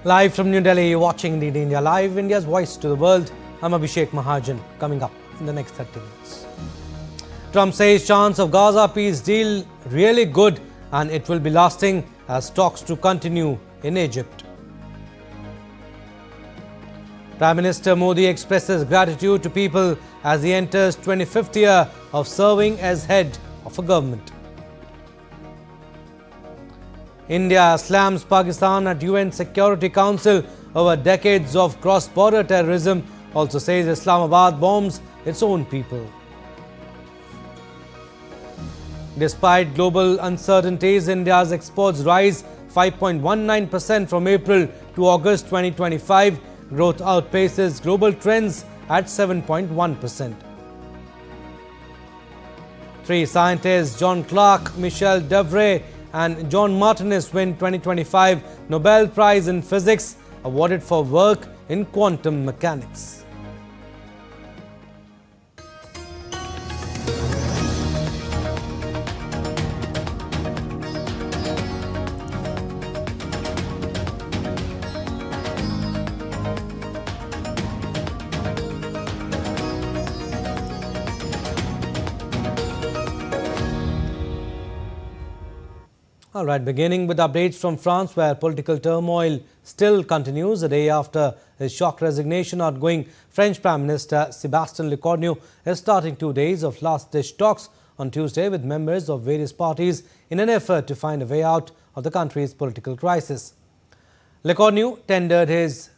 Live from New Delhi, you're watching DD India Live, India's voice to the world. I'm Abhishek Mahajan. Coming up in the next 30 minutes. Trump says chance of Gaza peace deal really good and it will be lasting as talks to continue in Egypt. Prime Minister Modi expresses gratitude to people as he enters 25th year of serving as head of a government. India slams Pakistan at UN Security Council over decades of cross-border terrorism, also says Islamabad bombs its own people. Despite global uncertainties, India's exports rise 5.19% from April to August 2025. Growth outpaces global trends at 7.1%. Three scientists, John Clark, Michel Devray and John Martinez, win 2025 Nobel Prize in Physics, awarded for work in quantum mechanics. All right, beginning with updates from France, where political turmoil still continues a day after his shock resignation. Outgoing French Prime Minister Sébastien Lecornu is starting 2 days of last-ditch talks on Tuesday with members of various parties in an effort to find a way out of the country's political crisis. Lecornu tendered his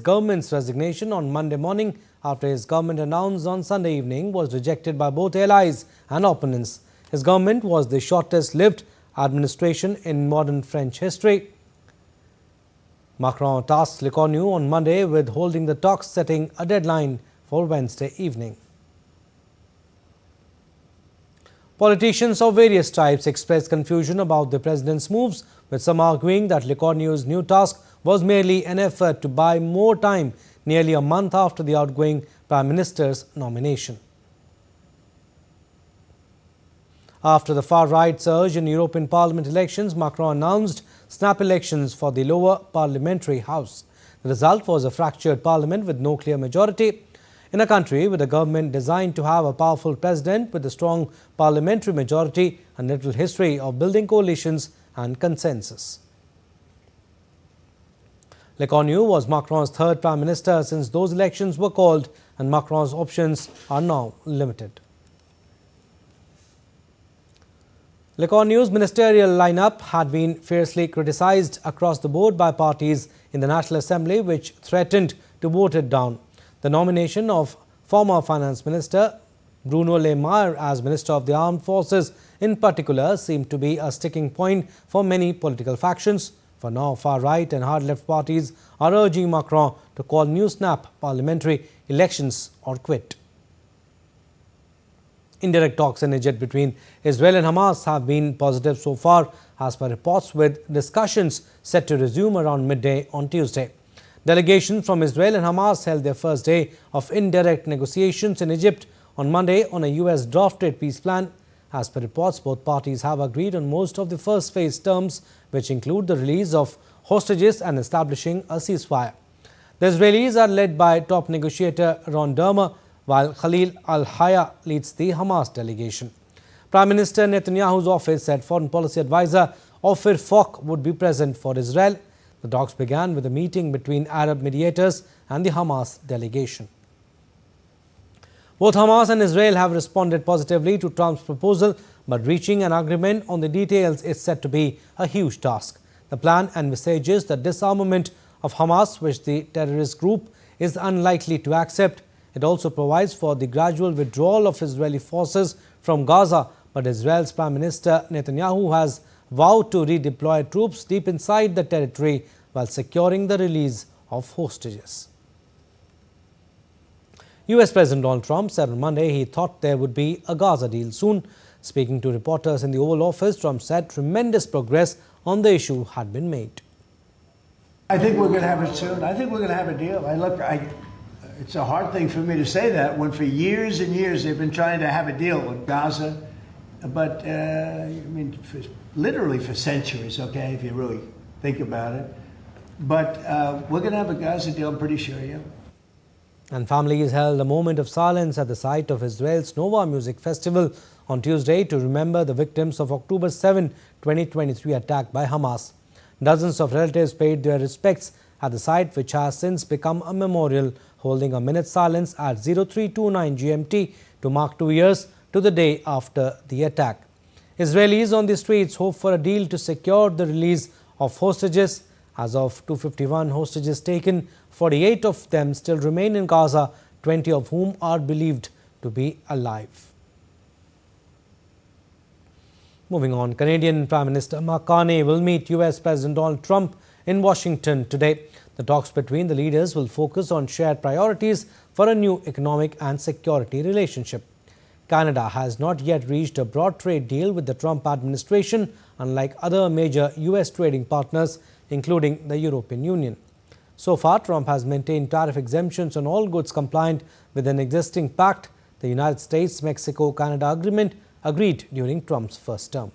government's resignation on Monday morning after his government announced on Sunday evening was rejected by both allies and opponents. His government was the shortest-lived administration in modern French history. Macron tasked Lecornu on Monday with holding the talks, setting a deadline for Wednesday evening. Politicians of various types expressed confusion about the president's moves, with some arguing that Lecornu's new task was merely an effort to buy more time nearly a month after the outgoing prime minister's nomination. After the far-right surge in European Parliament elections, Macron announced snap elections for the lower parliamentary house. The result was a fractured parliament with no clear majority. In a country with a government designed to have a powerful president with a strong parliamentary majority and little history of building coalitions and consensus. Lecornu was Macron's third prime minister since those elections were called, and Macron's options are now limited. Lecornu's ministerial lineup had been fiercely criticized across the board by parties in the National Assembly, which threatened to vote it down. The nomination of former Finance Minister Bruno Le Maire as Minister of the Armed Forces in particular seemed to be a sticking point for many political factions. For now, far-right and hard-left parties are urging Macron to call new snap parliamentary elections or quit. Indirect talks in Egypt between Israel and Hamas have been positive so far, as per reports, with discussions set to resume around midday on Tuesday. Delegations from Israel and Hamas held their first day of indirect negotiations in Egypt on Monday on a US drafted peace plan. As per reports, both parties have agreed on most of the first phase terms, which include the release of hostages and establishing a ceasefire. The Israelis are led by top negotiator Ron Dermer, while Khalil al-Hayya leads the Hamas delegation. Prime Minister Netanyahu's office said foreign policy advisor Ofer Falk would be present for Israel. The talks began with a meeting between Arab mediators and the Hamas delegation. Both Hamas and Israel have responded positively to Trump's proposal, but reaching an agreement on the details is said to be a huge task. The plan envisages the disarmament of Hamas, which the terrorist group is unlikely to accept. It also provides for the gradual withdrawal of Israeli forces from Gaza, but Israel's Prime Minister Netanyahu has vowed to redeploy troops deep inside the territory while securing the release of hostages. US President Donald Trump said on Monday he thought there would be a Gaza deal soon. Speaking to reporters in the Oval Office, Trump said tremendous progress on the issue had been made. I think we're going to have it soon. I think we're going to have a deal. It's a hard thing for me to say that when for years and years they've been trying to have a deal with Gaza, but literally for centuries, okay, if you really think about it. But we're going to have a Gaza deal, I'm pretty sure, yeah. And families held a moment of silence at the site of Israel's Nova Music Festival on Tuesday to remember the victims of October 7, 2023 attack by Hamas. Dozens of relatives paid their respects at the site, which has since become a memorial, holding a minute's silence at 0329 GMT to mark 2 years to the day after the attack. Israelis on the streets hope for a deal to secure the release of hostages. As of 251 hostages taken, 48 of them still remain in Gaza, 20 of whom are believed to be alive. Moving on, Canadian Prime Minister Mark Carney will meet US President Donald Trump in Washington today. The talks between the leaders will focus on shared priorities for a new economic and security relationship. Canada has not yet reached a broad trade deal with the Trump administration, unlike other major US trading partners, including the European Union. So far, Trump has maintained tariff exemptions on all goods compliant with an existing pact, the United States-Mexico-Canada agreement, agreed during Trump's first term.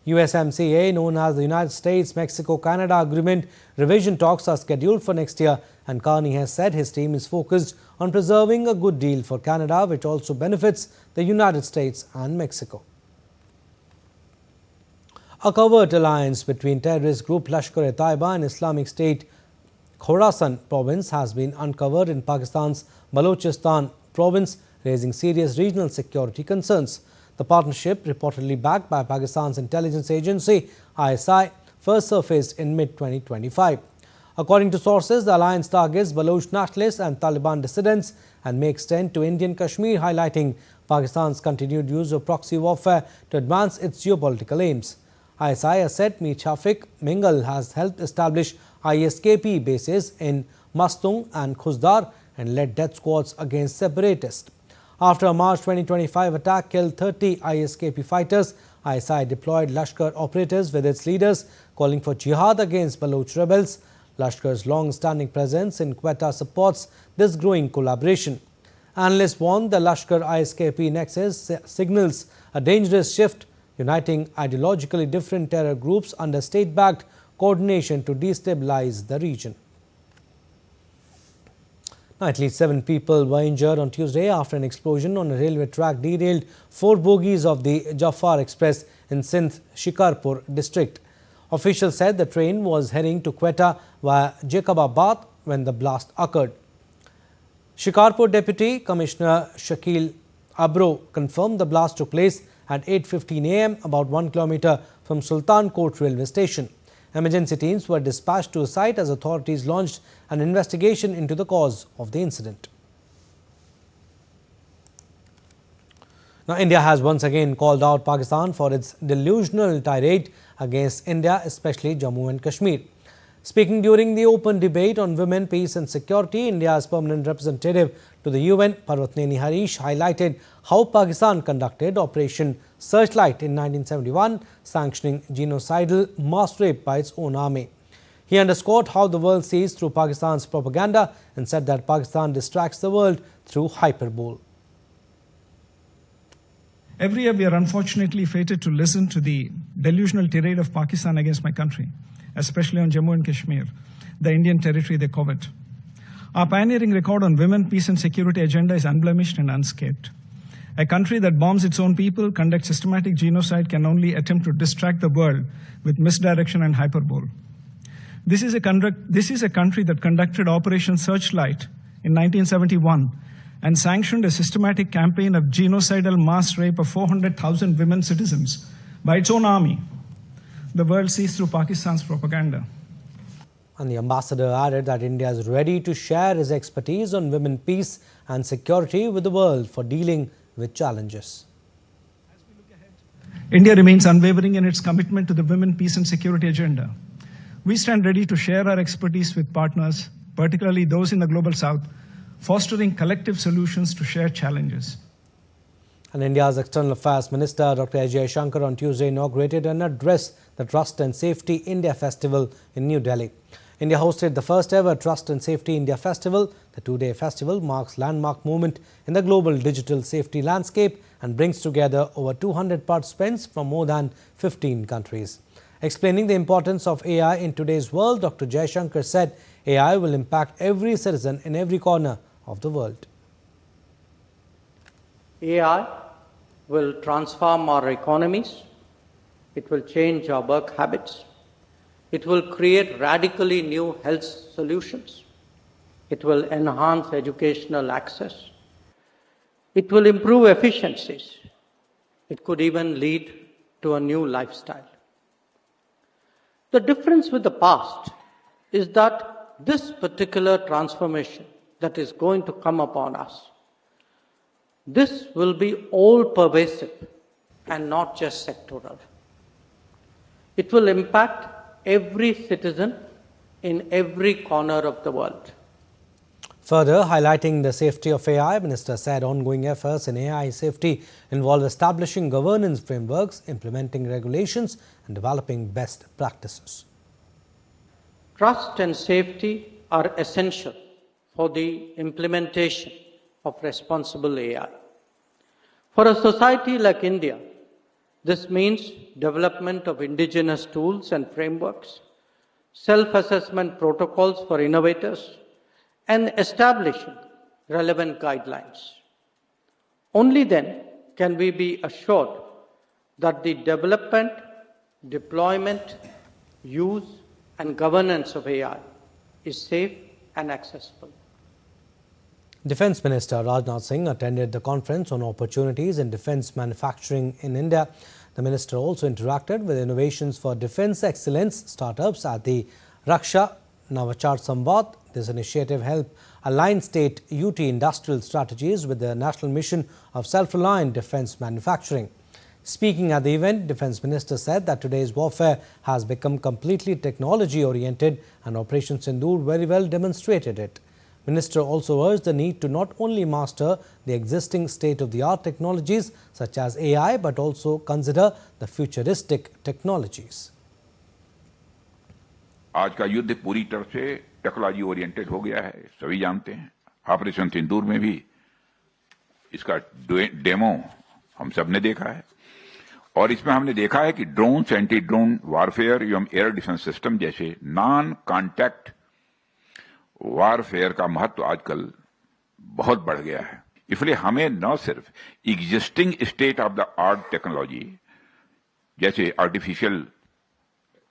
USMCA, known as the United States-Mexico-Canada Agreement, revision talks are scheduled for next year, and Carney has said his team is focused on preserving a good deal for Canada, which also benefits the United States and Mexico. A covert alliance between terrorist group Lashkar-e-Taiba and Islamic State Khorasan province has been uncovered in Pakistan's Balochistan province, raising serious regional security concerns. The partnership, reportedly backed by Pakistan's intelligence agency ISI, first surfaced in mid-2025. According to sources, the alliance targets Baloch nationalists and Taliban dissidents and may extend to Indian Kashmir, highlighting Pakistan's continued use of proxy warfare to advance its geopolitical aims. ISI has said Mir Shafik Mingal has helped establish ISKP bases in Mastung and Khuzdar and led death squads against separatists. After a March 2025 attack killed 30 ISKP fighters, ISI deployed Lashkar operatives with its leaders calling for jihad against Baloch rebels. Lashkar's long-standing presence in Quetta supports this growing collaboration. Analysts warn the Lashkar-ISKP nexus signals a dangerous shift, uniting ideologically different terror groups under state-backed coordination to destabilize the region. Now, at least 7 people were injured on Tuesday after an explosion on a railway track derailed 4 bogies of the Jaffar Express in Sindh Shikarpur district. Officials said the train was heading to Quetta via Jacobabad when the blast occurred. Shikarpur Deputy Commissioner Shakil Abro confirmed the blast took place at 8:15 a.m. about 1 kilometer from Sultan Kot railway station. Emergency teams were dispatched to the site as authorities launched an investigation into the cause of the incident. Now, India has once again called out Pakistan for its delusional tirade against India, especially Jammu and Kashmir. Speaking during the open debate on women, peace and security, India's permanent representative to the UN, Parvatneni Harish, highlighted how Pakistan conducted Operation Searchlight in 1971, sanctioning genocidal mass rape by its own army. He underscored how the world sees through Pakistan's propaganda and said that Pakistan distracts the world through hyperbole. Every year we are unfortunately fated to listen to the delusional tirade of Pakistan against my country, especially on Jammu and Kashmir, the Indian territory they covet. Our pioneering record on women, peace and security agenda is unblemished and unscathed. A country that bombs its own people, conducts systematic genocide, can only attempt to distract the world with misdirection and hyperbole. This is a country that conducted Operation Searchlight in 1971 and sanctioned a systematic campaign of genocidal mass rape of 400,000 women citizens by its own army. The world sees through Pakistan's propaganda. And the ambassador added that India is ready to share its expertise on women, peace and security with the world for dealing with challenges. As we look ahead, India remains unwavering in its commitment to the women, peace and security agenda. We stand ready to share our expertise with partners, particularly those in the Global South, fostering collective solutions to shared challenges. And India's External Affairs Minister Dr. S. Jaishankar on Tuesday inaugurated and addressed the Trust and Safety India Festival in New Delhi. India hosted the first ever Trust and Safety India Festival. The 2-day festival marks landmark moment in the global digital safety landscape and brings together over 200 participants from more than 15 countries. Explaining the importance of AI in today's world, Dr. Jaishankar said AI will impact every citizen in every corner of the world. AI will transform our economies. It will change our work habits. It will create radically new health solutions. It will enhance educational access. It will improve efficiencies. It could even lead to a new lifestyle. The difference with the past is that this particular transformation that is going to come upon us, this will be all-pervasive and not just sectoral. It will impact every citizen in every corner of the world. Further highlighting the safety of AI, Minister said ongoing efforts in AI safety involve establishing governance frameworks, implementing regulations and developing best practices. Trust and safety are essential for the implementation of responsible AI. For a society like India, this means development of indigenous tools and frameworks, self-assessment protocols for innovators, and establishing relevant guidelines. Only then can we be assured that the development, deployment, use, and governance of AI is safe and accessible. Defence Minister Rajnath Singh attended the conference on opportunities in defence manufacturing in India. The minister also interacted with innovations for defence excellence startups at the Raksha Navachar Samvad. This initiative helped align state UT industrial strategies with the national mission of self-reliant defence manufacturing. Speaking at the event, Defence Minister said that today's warfare has become completely technology-oriented and Operation Sindoor very well demonstrated it. Minister also urged the need to not only master the existing state-of-the-art technologies such as AI, but also consider the futuristic technologies. आज का युद्ध पूरी तरह से technology oriented हो गया है, सभी जानते हैं। ऑपरेशन सिंदूर में भी इसका डेमो हम सब ने देखा है और इसमें हमने देखा है कि ड्रोन, एंटी ड्रोन वारफेयर एवं एयर डिफेंस सिस्टम जैसे नॉन कॉन्टैक्ट वारफेयर का महत्व आजकल बहुत बढ़ गया है। इसलिए हमें न सिर्फ existing state of the art technology जैसे artificial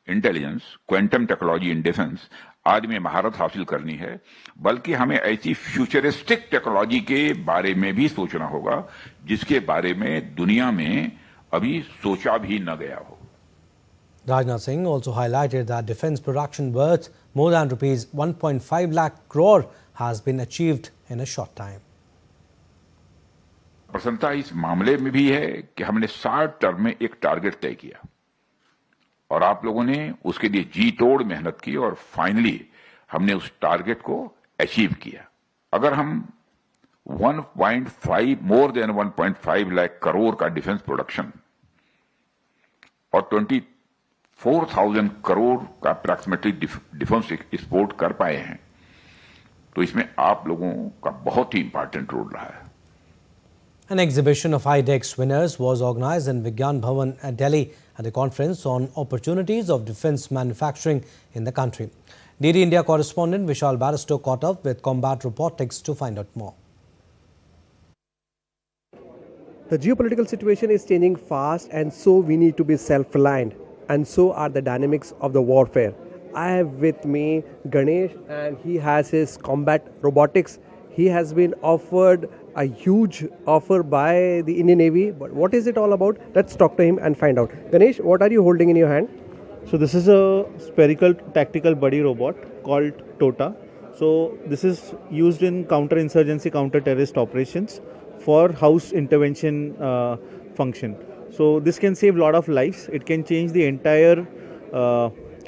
intelligence, quantum technology in defence आदि में महारत हासिल करनी है, बल्कि हमें ऐसी फ्यूचरिस्टिक टेक्नोलॉजी के बारे में भी सोचना होगा जिसके बारे में दुनिया में अभी सोचा भी न गया हो। Rajnath Singh also highlighted that defence production worth more than rupees 1.5 lakh crore has been achieved in a short time. प्रसन्नता इस मामले में भी है कि हमने 60 टर्म में एक टारगेट तय किया और आप लोगों ने उसके लिए जी तोड़ मेहनत की और फाइनली हमने उस टारगेट को अचीव किया। अगर हम मोर देन 1.5 लाख करोड़ का डिफेंस प्रोडक्शन और 24,000 करोड़ का अप्रॉक्सिमेटली डिफेंस एक्सपोर्ट कर पाए हैं, तो इसमें आप लोगों का बहुत ही इंपॉर्टेंट रोल रहा है। An exhibition of IDEX winners was organized in Vigyan Bhavan at Delhi at a conference on opportunities of defence manufacturing in the country. DD India correspondent Vishal Barrister caught up with Combat Robotics to find out more. The geopolitical situation is changing fast, and so we need to be self-reliant, and so are the dynamics of the warfare. I have with me Ganesh, and he has his Combat Robotics. He has been offered a huge offer by the Indian Navy, but what is it all about? Let's talk to him and find out. Ganesh, what are you holding in your hand? So this is a spherical tactical buddy robot called TOTA. So this is used in counter-insurgency, counter-terrorist operations for house intervention function. So this can save a lot of lives. It can change the entire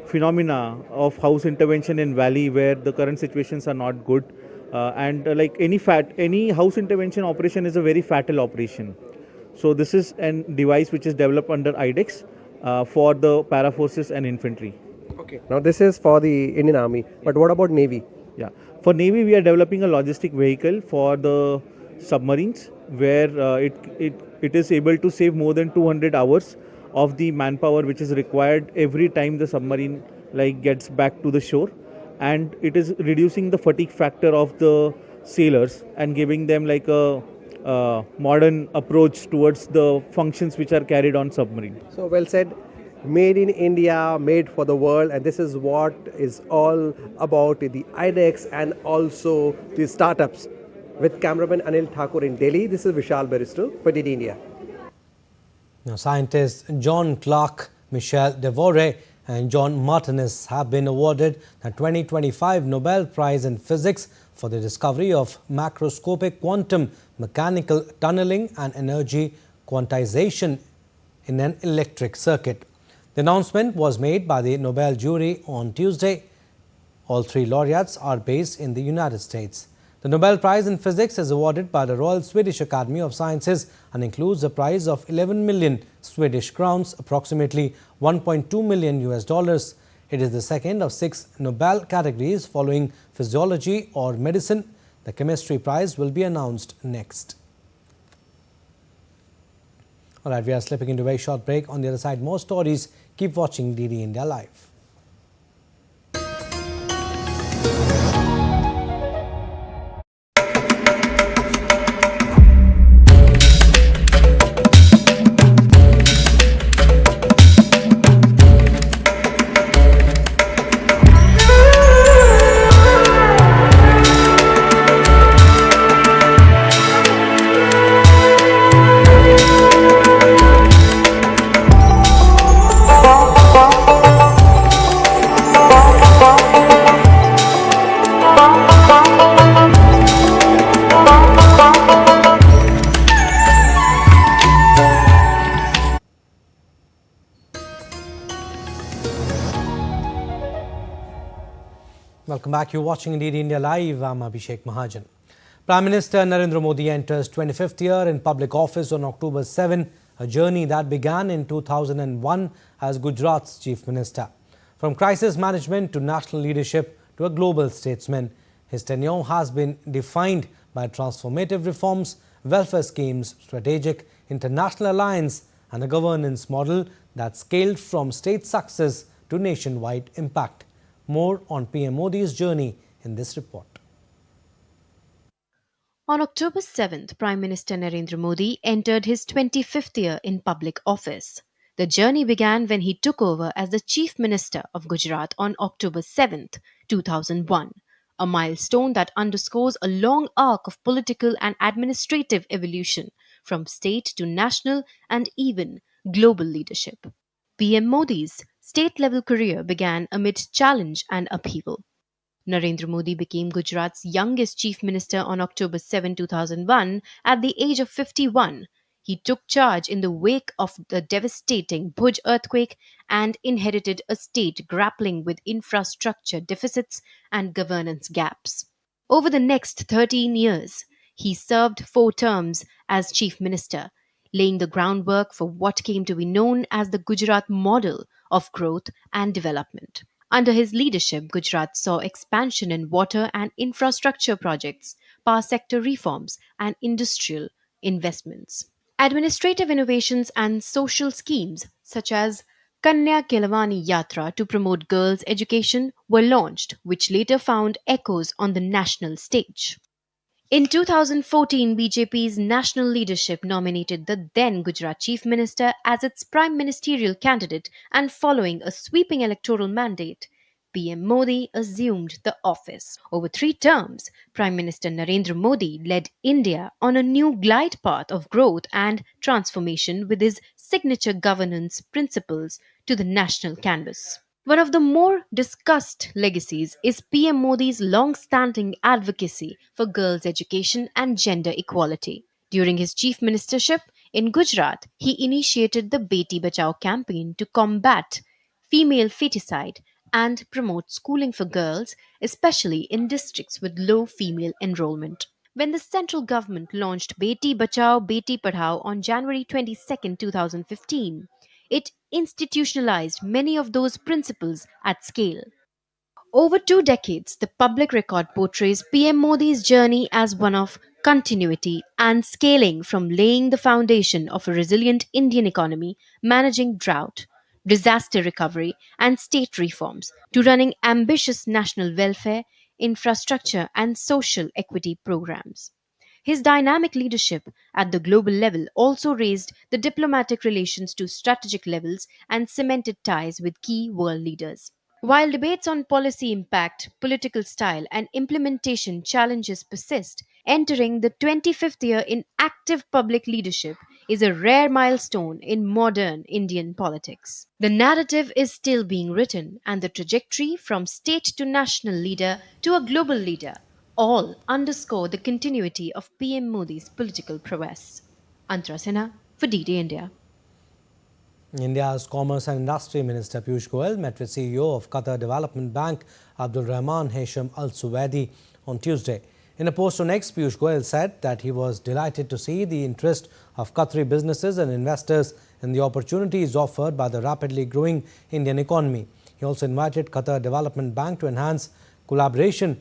phenomena of house intervention in valley where the current situations are not good. Like any house intervention operation is a very fatal operation. So this is a device which is developed under IDEX for the para forces and infantry. Okay. Now this is for the Indian Army, but what about Navy? Yeah, for Navy we are developing a logistic vehicle for the submarines where it is able to save more than 200 hours of the manpower which is required every time the submarine like gets back to the shore, and it is reducing the fatigue factor of the sailors and giving them like a modern approach towards the functions which are carried on submarine. So well said. Made in India, made for the world, and this is what is all about the IDEX and also the startups. With cameraman Anil Thakur in Delhi, this is Vishal Baristo for DD India. Now, scientists John Clark, Michel Devore and John Martinez have been awarded the 2025 Nobel Prize in Physics for the discovery of macroscopic quantum mechanical tunneling and energy quantization in an electric circuit. The announcement was made by the Nobel jury on Tuesday. All three laureates are based in the United States. The Nobel Prize in Physics is awarded by the Royal Swedish Academy of Sciences and includes a prize of 11 million Swedish crowns, approximately 1.2 million US dollars. It is the second of 6 Nobel categories following physiology or medicine. The chemistry prize will be announced next. All right, we are slipping into a very short break. On the other side, more stories. Keep watching DD India Live. Welcome back. You're watching Indeed India Live. I'm Abhishek Mahajan. Prime Minister Narendra Modi enters 25th year in public office on October 7, a journey that began in 2001 as Gujarat's Chief Minister. From crisis management to national leadership to a global statesman, his tenure has been defined by transformative reforms, welfare schemes, strategic international alliance and a governance model that scaled from state success to nationwide impact. More on PM Modi's journey in this report. On October 7th, Prime Minister Narendra Modi entered his 25th year in public office. The journey began when he took over as the Chief Minister of Gujarat on October 7th, 2001, a milestone that underscores a long arc of political and administrative evolution from state to national and even global leadership. PM Modi's state-level career began amid challenge and upheaval. Narendra Modi became Gujarat's youngest chief minister on October 7, 2001, at the age of 51. He took charge in the wake of the devastating Bhuj earthquake and inherited a state grappling with infrastructure deficits and governance gaps. Over the next 13 years, he served 4 terms as chief minister, laying the groundwork for what came to be known as the Gujarat model of growth and development. Under his leadership, Gujarat saw expansion in water and infrastructure projects, power sector reforms, and industrial investments. Administrative innovations and social schemes such as Kanya Kelavani Yatra to promote girls' education were launched, which later found echoes on the national stage. In 2014, BJP's national leadership nominated the then Gujarat Chief Minister as its prime ministerial candidate, and following a sweeping electoral mandate, PM Modi assumed the office. Over 3 terms, Prime Minister Narendra Modi led India on a new glide path of growth and transformation with his signature governance principles to the national canvas. One of the more discussed legacies is PM Modi's long-standing advocacy for girls' education and gender equality. During his chief ministership in Gujarat, he initiated the Beti Bachao campaign to combat female feticide and promote schooling for girls, especially in districts with low female enrollment. When the central government launched Beti Bachao Beti Padhao on January 22, 2015, it institutionalized many of those principles at scale. Over 2 decades, the public record portrays PM Modi's journey as one of continuity and scaling, from laying the foundation of a resilient Indian economy, managing drought, disaster recovery, and state reforms, to running ambitious national welfare, infrastructure, and social equity programs. His dynamic leadership at the global level also raised the diplomatic relations to strategic levels and cemented ties with key world leaders. While debates on policy impact, political style, and implementation challenges persist, entering the 25th year in active public leadership is a rare milestone in modern Indian politics. The narrative is still being written, and the trajectory from state to national leader to a global leader all underscore the continuity of PM Modi's political prowess. Antara Sinha for DD India. India's Commerce and Industry Minister Piyush Goyal met with CEO of Qatar Development Bank Abdul Rahman Hesham Al Suwaidi on Tuesday. In a post on X, Piyush Goyal said that he was delighted to see the interest of Qatari businesses and investors in the opportunities offered by the rapidly growing Indian economy. He also invited Qatar Development Bank to enhance collaboration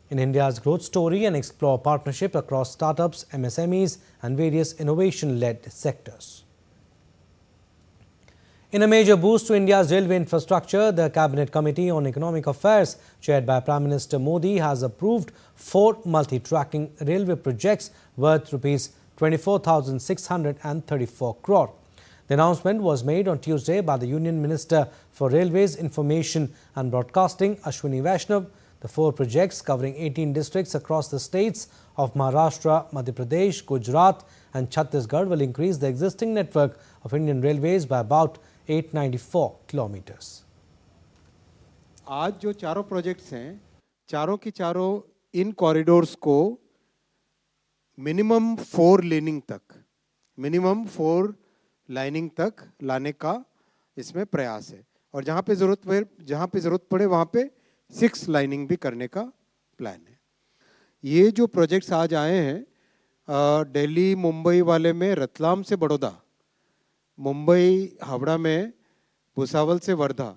in India's growth story and explore partnership across startups, MSMEs and various innovation-led sectors. In a major boost to India's railway infrastructure, the Cabinet Committee on Economic Affairs, chaired by Prime Minister Modi, has approved 4 multi-tracking railway projects worth Rs 24,634 crore. The announcement was made on Tuesday by the Union Minister for Railways, Information and Broadcasting, Ashwini Vaishnav. The 4 projects, covering 18 districts across the states of Maharashtra, Madhya Pradesh, Gujarat and Chhattisgarh, will increase the existing network of Indian Railways by about 894 kilometres. आज जो चारों projects हैं, चारों की चारों इन corridors को minimum 4 lining तक लाने का इसमें प्रयास है और जहां पे जरूरत पड़े वहां पे 6 लाइनिंग भी करने का प्लान है। ये जो प्रोजेक्ट्स आज आए हैं, दिल्ली मुंबई वाले में रतलाम से बड़ौदा, मुंबई हावड़ा में भुसावल से वर्धा,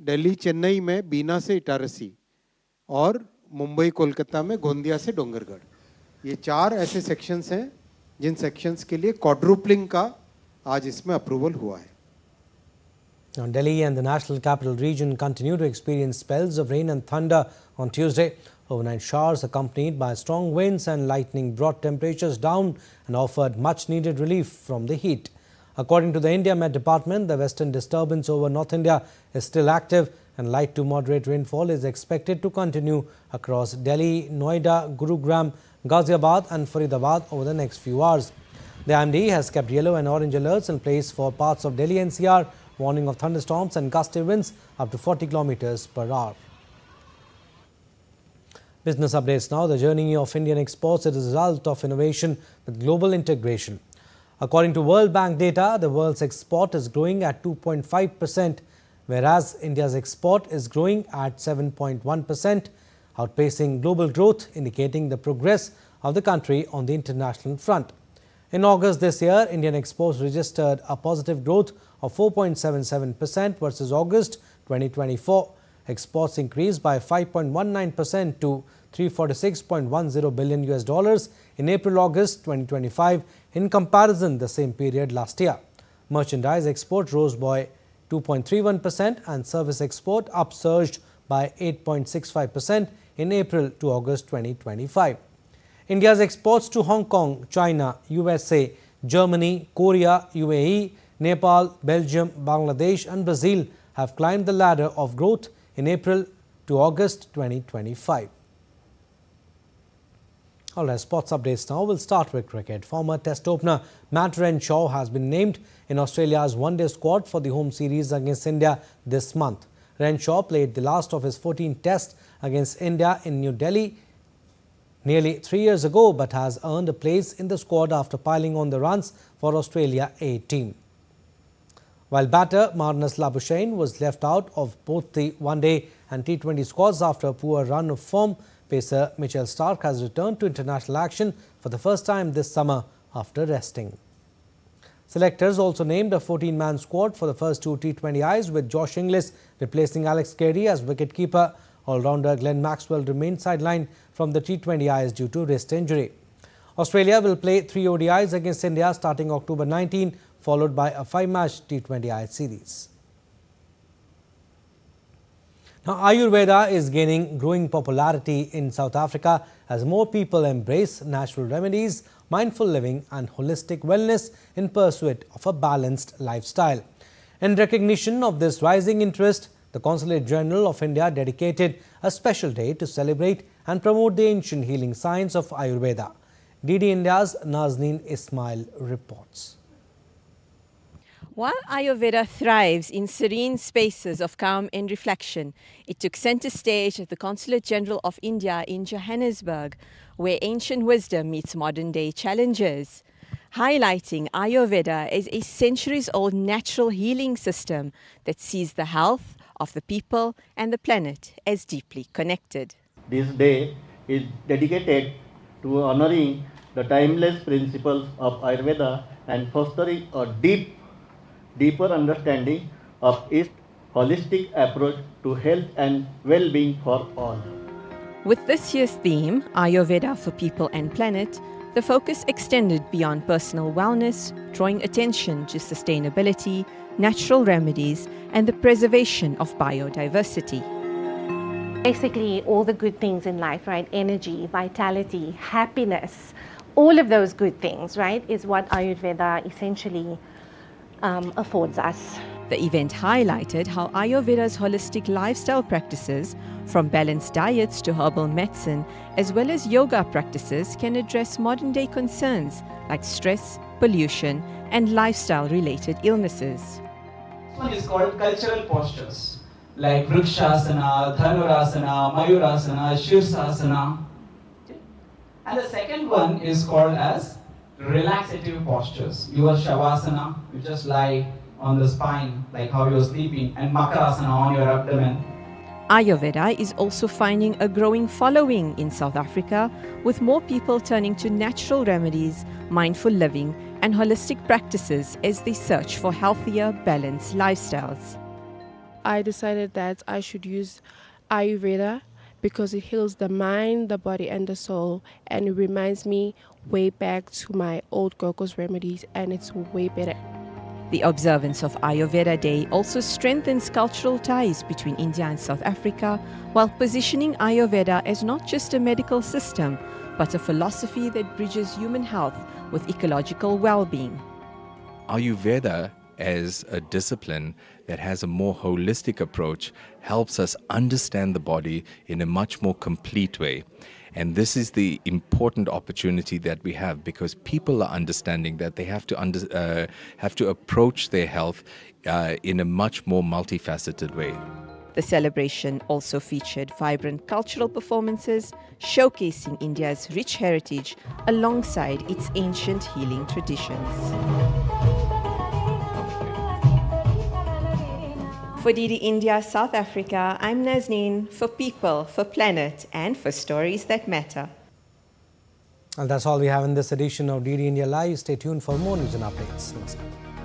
दिल्ली चेन्नई में बीना से इटारसी और मुंबई कोलकाता में गोंदिया से डोंगरगढ़। ये 4 ऐसे सेक्शंस हैं जिन सेक्शंस के लिए क्वाड्रुपलिंग का आज इसमें अप्रूवल हुआ है। Now, Delhi and the National Capital Region continue to experience spells of rain and thunder on Tuesday. Overnight showers accompanied by strong winds and lightning brought temperatures down and offered much needed relief from the heat. According to the India Met Department, the western disturbance over North India is still active and light to moderate rainfall is expected to continue across Delhi, Noida, Gurugram, Ghaziabad and Faridabad over the next few hours. The IMD has kept yellow and orange alerts in place for parts of Delhi NCR, warning of thunderstorms and gusty winds up to 40 kilometers per hour. Business updates now. The journey of Indian exports is a result of innovation with global integration. According to World Bank data, the world's export is growing at 2.5%, whereas India's export is growing at 7.1%, outpacing global growth, indicating the progress of the country on the international front. In August this year, Indian exports registered a positive growth of 4.77% versus August 2024. Exports increased by 5.19% to $346.10 billion in April-August 2025 in comparison the same period last year. Merchandise export rose by 2.31% and service export upsurged by 8.65% in April to August 2025. India's exports to Hong Kong, China, USA, Germany, Korea, UAE, Nepal, Belgium, Bangladesh and Brazil have climbed the ladder of growth in April to August 2025. All right, sports updates now. We'll start with cricket. Former Test opener Matt Renshaw has been named in Australia's one-day squad for the home series against India this month. Renshaw played the last of his 14 tests against India in New Delhi nearly 3 years ago, but has earned a place in the squad after piling on the runs for Australia A team. While batter Marnus Labuschagne was left out of both the one-day and T20 squads after a poor run of form, pacer Mitchell Starc has returned to international action for the first time this summer after resting. Selectors also named a 14-man squad for the first two T20Is, with Josh Inglis replacing Alex Carey as wicketkeeper. All-rounder Glenn Maxwell remained sidelined from the T20Is due to wrist injury. Australia will play 3 ODIs against India starting October 19, followed by a 5-match T20I series. Now, Ayurveda is gaining growing popularity in South Africa as more people embrace natural remedies, mindful living and holistic wellness in pursuit of a balanced lifestyle. In recognition of this rising interest, the Consulate General of India dedicated a special day to celebrate and promote the ancient healing science of Ayurveda. DD India's Nazneen Ismail reports. While Ayurveda thrives in serene spaces of calm and reflection, it took centre stage at the Consulate General of India in Johannesburg, where ancient wisdom meets modern-day challenges, highlighting Ayurveda as a centuries-old natural healing system that sees the health of the people and the planet as deeply connected. This day is dedicated to honoring the timeless principles of Ayurveda and fostering a deeper understanding of its holistic approach to health and well-being for all. With this year's theme, Ayurveda for People and Planet, the focus extended beyond personal wellness, drawing attention to sustainability, natural remedies, and the preservation of biodiversity. Basically, all the good things in life, right? Energy, vitality, happiness, all of those good things, right, is what Ayurveda essentially affords us. The event highlighted how Ayurveda's holistic lifestyle practices, from balanced diets to herbal medicine, as well as yoga practices, can address modern-day concerns like stress, pollution, and lifestyle-related illnesses. This one is called cultural postures, like Vrikshasana, Dhanurasana, Mayurasana, Shirsasana. And the second one is called as relaxative postures. Your Shavasana, you just lie on the spine like how you're sleeping, and Makarasana on your abdomen. Ayurveda is also finding a growing following in South Africa, with more people turning to natural remedies, mindful living, and holistic practices as they search for healthier, balanced lifestyles. I decided that I should use Ayurveda because it heals the mind, the body, and the soul, and it reminds me way back to my old Gogo's remedies, and it's way better. The observance of Ayurveda Day also strengthens cultural ties between India and South Africa, while positioning Ayurveda as not just a medical system, but a philosophy that bridges human health with ecological well-being. Ayurveda as a discipline that has a more holistic approach helps us understand the body in a much more complete way. And this is the important opportunity that we have, because people are understanding that they have to approach their health in a much more multifaceted way. The celebration also featured vibrant cultural performances showcasing India's rich heritage alongside its ancient healing traditions. For DD India, South Africa, I'm Nazneen, for people, for planet, and for stories that matter. And that's all we have in this edition of DD India Live. Stay tuned for more news and updates. Namaskar.